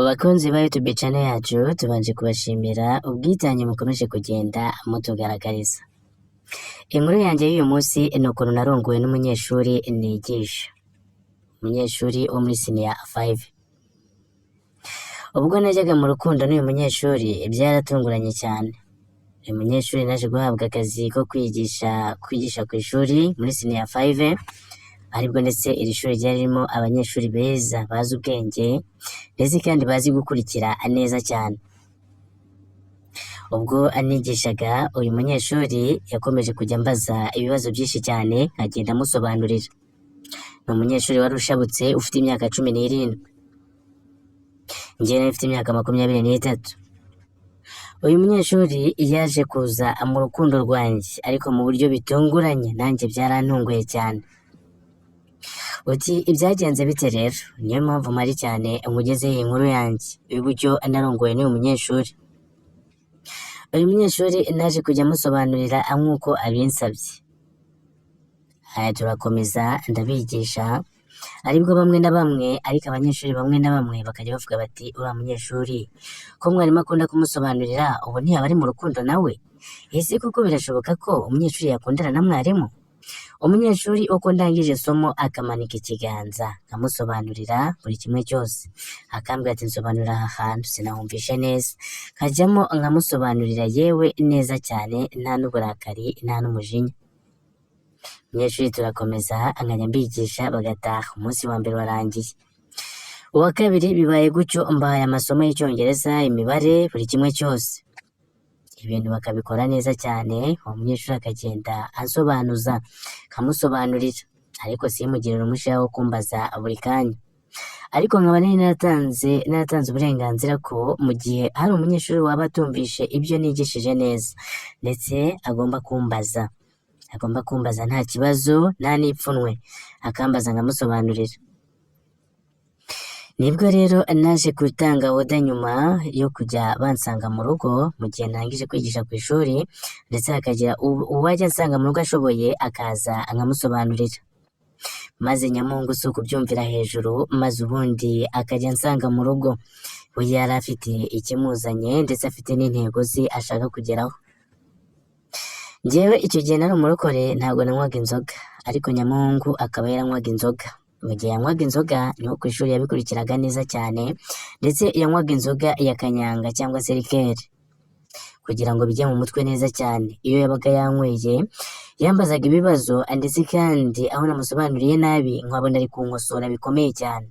Bakunzi ba YouTube channel yacu tubanje kubashimira ubwitange mukomeje kugenda mutugaragariza. Inkuru yanjye y'uyu munsi ni ukuntu narongowe n'umunyeshuri nigisha. Umunyeshuri wo muri senior 5. Ubwo najyaga mu rukundo n'uyu munyeshuri byaratunguranye cyane. Uyu munyeshuri naje guhabwa akazi ko kwigisha ku ishuri muri senior 5. Aribwo ndetse iri shuri ryarimo abanyeshuri beza bazi ubwenge ndetse kandi bazi gukurikira neza cyane. Ubwo anigishaga uyu munyeshuri yakomeje kujya mbaza ibibazo byinshi cyane nkagenda musobanurira. Ni umunyeshuri wari ushabutse ufite imyaka 17. Njye mfite imyaka 23. Uyu munyeshuri yaje kuza mu rukundo rwanjye ariko mu buryo bitunguranye, nanjye byarantunguye cyane. Uti ibyagenze bite rero? Niyo mpamvu mari cyane nkugezeho iyi nkuru yanjye y'uburyo narongowe n'uyu munyeshuri. Uyu munyeshuri naje kujya musobanurira nk'uko abinsabye. Turakomeza ndabigisha, aribwo bamwe na bamwe ariko abanyeshuri bamwe na bamwe bakajya bavuga bati uriya munyeshuri ko mwarimu akunda kumusobanurira ubu ntiyaba ari mu rukundo nawe? Ese kuko birashoboka ko umunyeshuri yakundana na mwarimu? Umunyeshuri uko ndangije isomo akamanika ikiganza nkamusobanurira buri kimwe cyose, akambwira ati nsobanurira aha hantu sinahumvishe neza, nkajyamo nkamusobanurira yewe neza cyane nta n'uburakari nta n'umujinya. Umunyeshuri turakomeza nkajya mbigisha bagataha. Umunsi wa mbere warangiye. Uwa kabiri bibaye gutyo, mbahaye amasomo y'icyongereza, imibare, buri kimwe cyose. Ibintu bakabikora neza cyane, uwo munyeshuri akagenda ansobanuza nkamusobanurira, ariko simugirire umushaho wo kumbaza buri kanya. Ariko nkaba naratanze uburenganzira ko mu gihe hari umunyeshuri waba atumvishe ibyo nigishije neza ndetse agomba kumbaza nta kibazo nta n'ipfunwe, akambaza nkamusobanurira. Nibwo rero naje gutanga oda nyuma yo kujya bansanga mu rugo mu gihe ntangije kwigisha ku ishuri, ndetse hakagira uwajya ansanga mu rugo ashoboye akaza nkamusobanurira. Maze nyamungu si ukubyumvira hejuru, maze ubundi akajya ansanga mu rugo. We yari afite ikimuzanye ndetse afite n'intego ze ashaka kugeraho. Njyewe icyo gihe nari umurokore, ntabwo nanywaga inzoga, ariko nyamungu akaba yaranywaga inzoga. Mu gihe yanywaga inzoga niho ku ishuri yabikurikiraga neza cyane, ndetse yanywaga inzoga ya kanyanga cyangwa se rikeri kugira ngo bijye mu mutwe neza cyane. Iyo yabaga yanyweye yambazaga ibibazo, ndetse kandi aho namusobanuriye nabi nkabona ari kunkosora bikomeye cyane.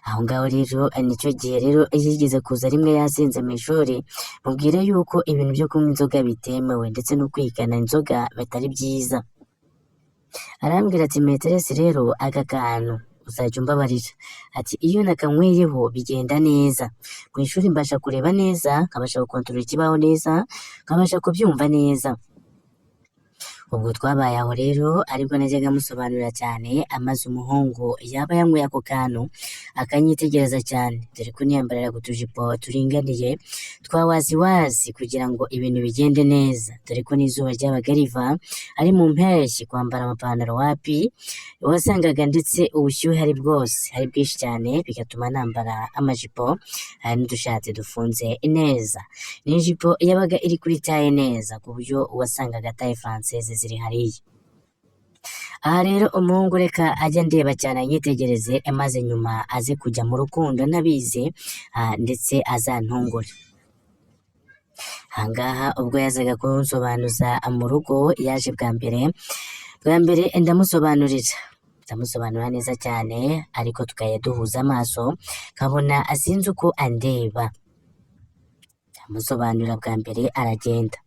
Aho ngaho rero nicyo gihe rero yigeze kuza rimwe yasinze mu ishuri, mubwira yuko ibintu byo kunywa inzoga bitemewe ndetse no kwigana inzoga bitari byiza. Arambwira ati meteresi rero aka kantu uzajya umbabarira, ati iyo nakanyweyeho bigenda neza mu ishuri, mbasha kureba neza, nkabasha gukontorora ikibaho neza, nkabasha kubyumva neza. Ubwo twabaye aho rero aribwo najyaga amusobanurira cyane, amaze umuhungu yaba yanyweye ako kantu akanyitegereza cyane, dore ko niyambarira utujipo turinganiye twa waziwazi kugira ngo ibintu bigende neza, dore ko n'izuba ryabaga riva ari mu mpeshyi, kwambara amapantaro wapi, wasangaga ndetse ubushyuhe ari bwinshi cyane, bigatuma nambara amajipo n'udushati dufunze neza, n'ijipo yabaga iri kuri taye neza ku buryo wasangaga taye française ziri hariya. Aha rero umuhungu reka ajya ndeba cyane anyitegereze, maze nyuma aze kujya mu rukundo ntabizi, ndetse azantungure. Ahangaha ubwo yazaga kunsobanuza mu rugo, yaje bwa mbere ndamusobanurira neza cyane, ariko tukajya duhuza amaso nkabona asinze uko andeba. Ndamusobanurira bwa mbere aragenda.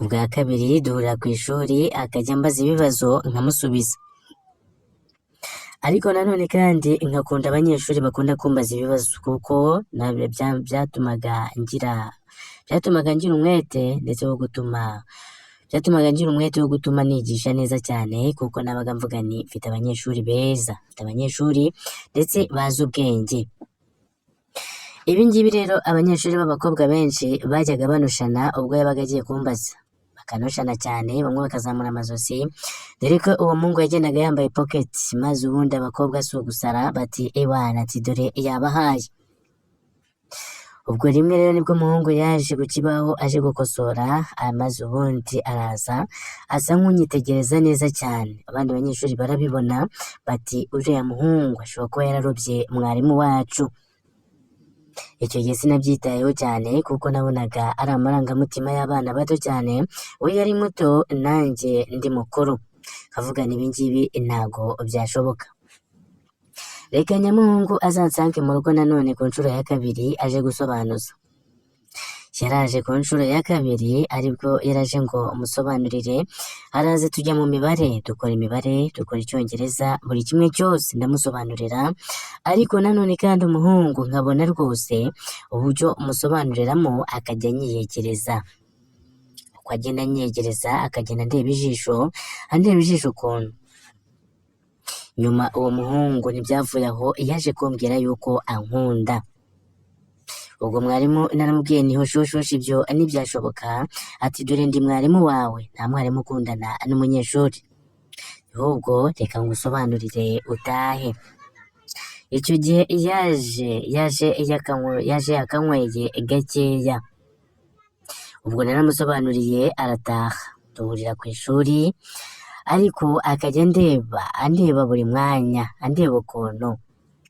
Ubwa kabiri duhurira ku ishuri, akajya ambaza ibibazo nkamusubiza. Ariko nanone kandi nkakunda abanyeshuri bakunda kumbaza ibibazo, kuko byatumaga ngira umwete ndetse wo gutuma nigisha neza cyane, kuko nabaga mvuga nti mfite abanyeshuri beza, mfite abanyeshuri ndetse bazi ubwenge. Ibi ngibi rero abanyeshuri b'abakobwa benshi bajyaga banushana ubwo yabaga agiye kumbaza, bakanoshana cyane, bamwe bakazamura amazosi, dore ko uwo muhungu yagendaga yambaye pocket, maze ubundi abakobwa si ugusara bati ewana ati dore yabahaye. Ubwo rimwe rero nibwo umuhungu yaje ku kibaho aje gukosora, maze ubundi araza asa nk'unyitegereza neza cyane. Abandi banyeshuri barabibona bati uriya muhungu ashobora kuba yararobye mwarimu wacu. Icyo gihe sinabyitayeho cyane kuko nabonaga ari amarangamutima y'abana bato cyane, we yari muto nanjye ndi mukuru, nkavugana ibingibi ntago byashoboka. Reka Nyamuhungu azansange mu rugo nanone ku nshuro ya kabiri aje gusobanuza. Yaraje ku nshuro ya kabiri aribwo yaraje ngo umusobanurire, araze tujya mu mibare, dukora imibare, dukora icyongereza, buri kimwe cyose ndamusobanurira, ariko nanone kandi umuhungu nkabona rwose uburyo umusobanuriramo akajya anyiyegereza. Uko agenda anyegereza akagenda andeba ijisho ukuntu. Nyuma uwo muhungu ntibyavuye aho, yaje kumbwira yuko ankunda. Ubwo mwarimu naramubwiye nti hoshoshoshi ibyo ntibyashoboka, ati dore ndi mwarimu wawe, nta mwarimu ukundana n'umunyeshuri, ahubwo reka ngusobanurire utahe. Icyo gihe yaje akanyweye gakeya. Ubwo naramusobanuriye arataha, duhurira ku ishuri, ariko akajya andeba buri mwanya, andeba ukuntu.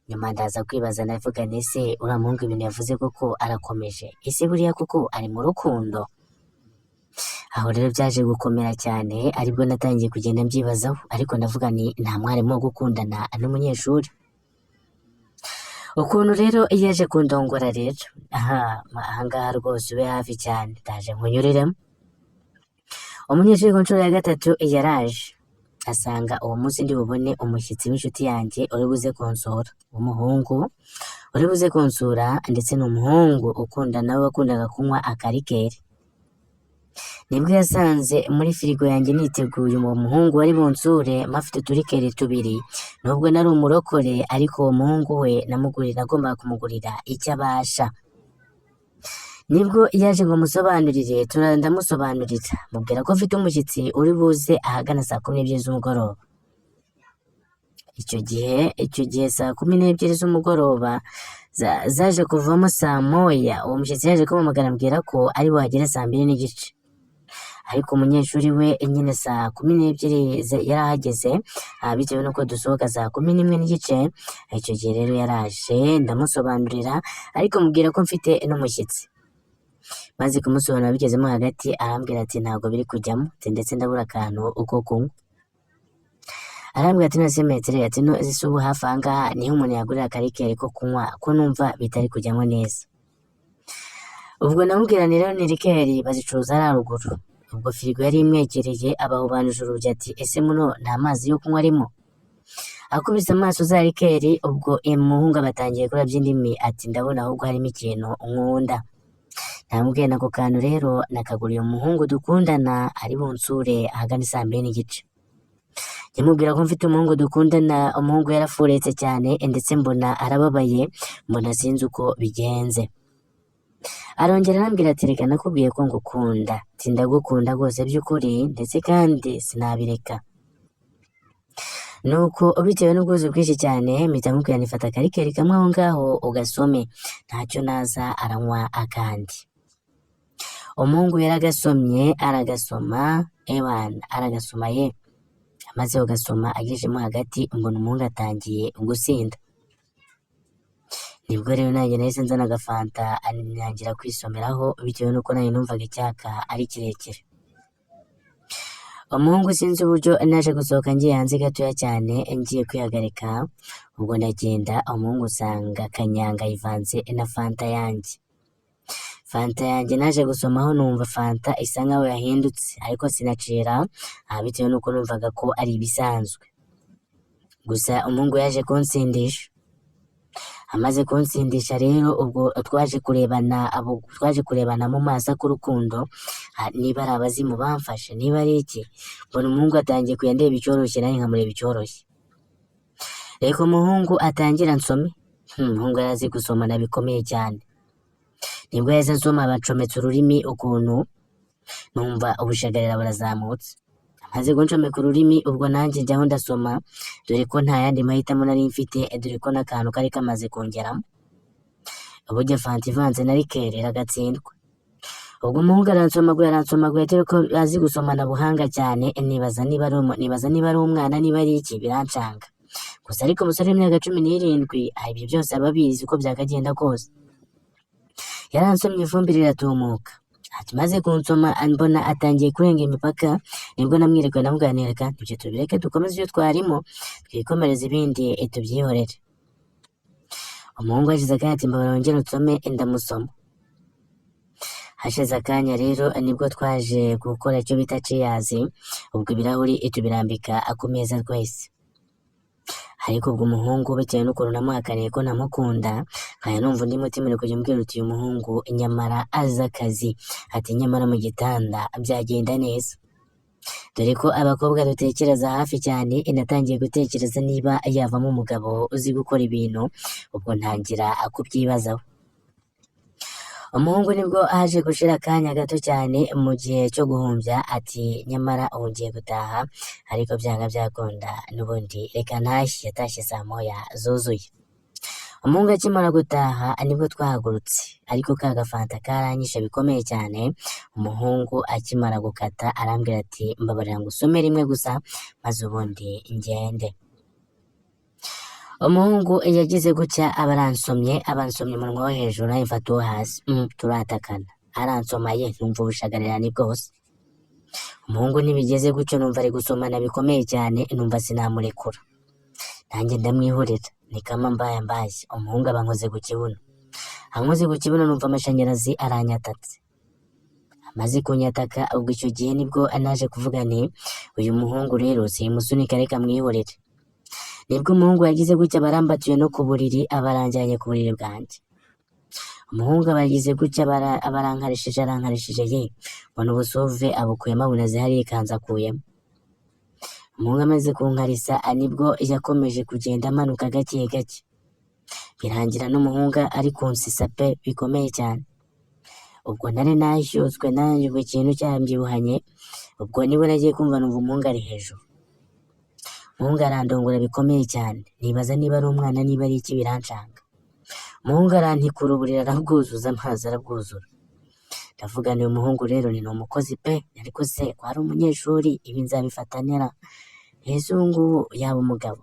Nyuma ndaza kwibaza navuga nti ese uriya muhungu ibintu yavuze koko arakomeje, ese buriya koko ari mu rukundo? Aho rero byaje gukomera cyane, aribwo natangiye kugenda mbyibazaho, ariko ndavuga nti nta mwarimu wo gukundana n'umunyeshuri. Ukuntu rero yaje kundongora rero, ahangaha rwose ube hafi cyane, ndaje nkunyuriremo. Umunyeshuri ku nshuro ya gatatu yaraje, asanga uwo munsi ndi bubone umushyitsi w'inshuti yanjye uri buze kunsura, umuhungu uri buze kunsura, ndetse n'umuhungu nawe wakundaga kunywa akarikeri. Nibwo yasanze muri firigo yanjye niteguye uwo muhungu wari bunsure mafite uturikeri tubiri. Nubwo nari umurokore, ariko uwo muhungu we nagombaga kumugurira icyo abasha. Nibwo yaje ngo musobanurire, ndamusobanurira, mubwira ko mfite umushyitsi uri buze ahagana saa 12 z'umugoroba. Icyo gihe saa 12 z'umugoroba zaje kuvamo saa moya. Uwo mushyitsi yaje kumpamagara ambwira ko ari buhagere saa 2:30, ariko umunyeshuri we nyine saa 12 yarahageze, bitewe nuko dusohoka saa 11:15. Icyo gihe rero yaraje ndamusobanurira, ariko mubwira ko mfite n'umushyitsi. Maze kumusobanura bigezemo hagati, arambwira ati ntabwo biri kujyamo, ndetse ndabura akantu uko kunywa. Arambwira ati nose metero, ati no ese ubu hafi ahangaha niho umuntu yagurira akarikeri ko kunywa, ko numva bitari kujyamo neza. Ubwo namubwira rero ni rikeri bazicuruza ari haruguru. Ubwo firigo yari imwegereye, abahubanije urugi ati ese muno nta mazi yo kunywa arimo? Akubise amaso za rikeri, ubwo umuhungu batangiye kurabya indimi, ati ndabona ahubwo harimo ikintu nkunda. Namubwiye nako kantu rero nakaguriye umuhungu dukundana ari bunsure ahagana saa 2:30. Nyamubwira ko mfite umuhungu dukundana, umuhungu yarafuretse cyane, ndetse mbona arababaye, mbona sinzi uko bigenze. Arongera arambwira ati reka nakubwiye ko ngukunda, ati ndagukunda rwose by'ukuri, ndetse kandi sinabireka. Nuko bitewe n'ubwuzu bwinshi cyane, mpita mubwira nifata akarikeri kamwe aho ngaho ugasome, ntacyo naza aranywa akandi. Umuhungu yaragasomye, aragasoma, aragasoma ye. Amaze kugasoma agejemo hagati, mbona umuhungu atangiye gusinda. Nibwo rero nanjye nahise nzana agafanta, ntangira kwisomeraho, bitewe nuko nanjye numvaga icyaka ari kirekire. Umuhungu sinzi uburyo naje gusohoka ngiye hanze gatoya cyane, ngiye kwihagarika. Ubwo ndagenda, umuhungu usanga kanyanga ivanze na fanta yanjye. Fanta yanjye naje gusomaho numva fanta isa nkaho yahindutse, ariko sinacira, bitewe nuko numvaga ko ari ibisanzwe. Gusa umuhungu yaje kunsindisha. Amaze kunsindisha rero, ubwo twaje kurebana mu maso k'urukundo, niba ari abazimu bamfashe, niba ari iki. Mbona umuhungu atangiye kuyandeba icyoroshye, nanjye nkamureba icyoroshye. Reka umuhungu atangira nsome. Umuhungu yarazi gusomana bikomeye cyane. Nibwo yahise nsoma bacometse ururimi ukuntu, numva ubushagarira burazamutse, maze guncomeka ururimi ubwo nanjye njyaho ndasoma, dore ko nta yandi mahitamo nari mfite, dore ko n'akantu kari kamaze kongeramo, uburyo fanta ivanze na rikeri iragatsindwa. Ubwo umuhungu aransomaguye dore ko azi gusomana buhanga cyane, nibaza niba ari umwana niba ari iki birancanga. Gusa ariko umusore w'imyaka 17 ibyo byose aba abizi uko byakagenda kose. Yaransomye ifumbire iratumuka, maze kunsoma mbona atangiye kurenga imipaka, nibwo namwirekwe namuganiraga ibyo tubireke dukomeze ibyo twarimo, twikomereza ibindi tubyihorere. Umuhungu hashize akanya ati mbabara wongere unsome, ndamusoma. Hashize akanya rero nibwo twaje gukora icyo bita cheers, ubwo ibirahuri tubirambika ku meza twese. Ariko ubwo umuhungu bitewe n'ukuntu namuhakaniye ko ntamukunda, nkaya numva undi mutima uri kujya umbwira uti uyu muhungu nyamara azi akazi, ati nyamara mu gitanda byagenda neza. Dore ko abakobwa dutekereza hafi cyane, natangiye gutekereza niba yavamo umugabo uzi gukora ibintu, ubwo ntangira kubyibazaho. Umuhungu nibwo aje gushira akanya gato cyane mu gihe cyo guhumbya, ati nyamara ubu ngiye gutaha, ariko byanga byakunda n'ubundi reka ntashye. Yatashye saa moya zuzuye. Umuhungu akimara gutaha nibwo twahagurutse, ariko ka gafanta karanyishe bikomeye cyane. Umuhungu akimara gukata arambwira ati mbabarira ngo usome rimwe gusa maze ubundi ngende. Umuhungu yagize gutya abansomye umunwa wo hejuru nawe mfata uwo hasi, turatakana. Aransoma ye numva ubushagarira ni bwose. Umuhungu nibigeze gutyo numva ari gusomana bikomeye cyane, numva sinamurekura. Nanjye ndamwihorera, ni kama mbaye. Umuhungu abankoze ku kibuno. Ankoze ku kibuno numva amashanyarazi aranyatatse. Amaze kunyataka ubwo icyo gihe nibwo anaje kuvuga nti uyu muhungu rero simusunika reka mwihorere. Nibwo umuhungu yagize gutya barambatuye no ku buriri, abaranjyanye ku buriri bwanjye. Umuhungu abagize gutya arankarishije ye, mbona ubusove abukuyemo abunaze hariya ikanzu akuyemo. Umuhungu amaze kunkarisa nibwo yakomeje kugenda amanuka gake gake, birangira n'umuhungu ari kunsisa pe bikomeye cyane. Ubwo nari nashyutswe nanjye ikintu cyambyibuhanye, ubwo nibwo nagiye kumva numva umuhungu ari hejuru. Umuhungu arandongora bikomeye cyane, nibaza niba ari umwana niba ari iki birancanga. Umuhungu arantikura uburiri arabwuzuza, amazi arabwuzura. Ndavuga ni umuhungu rero ni umukozi pe, ariko se ko ari umunyeshuri ibi nzabifatanira, ese ubu ngubu yaba umugabo?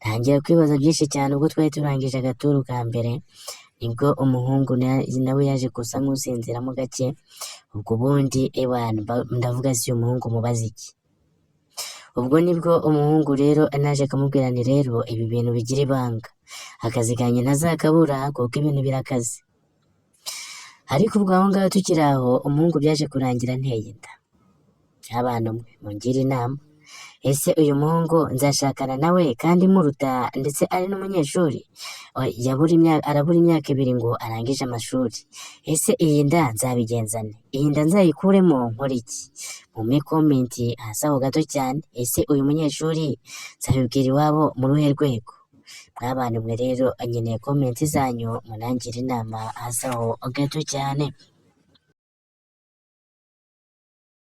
Ntangira kwibaza byinshi cyane. Ubwo twari turangije agaturu ka mbere nibwo umuhungu nawe yaje gusa nk'usinziramo gake. Ubwo ubundi ndavuga si umuhungu mubaza iki. Ubwo nibwo umuhungu rero naje kumubwira nti rero ibi bintu bigira ibanga, akazi kanjye ntazakabura kuko ibintu birakaze. Ariko ubwo aho ngaho tukiri aho, umuhungu byaje kurangira nteye inda. Abantu mwe mungire inama, ese uyu muhungu nzashakana nawe kandi muruta ndetse ari n'umunyeshuri? Arabura imyaka 2 ngo arangije amashuri. Ese iyi nda nzabigenzane? Iyi nda nzayikuremo nkora iki? Mume komenti hasi aho gato cyane, ese uyu munyeshuri nzabibwira iwabo mu ruhe rwego? Mw'abantu mwe rero nkeneye komenti zanyu munangire inama hasi aho gato cyane.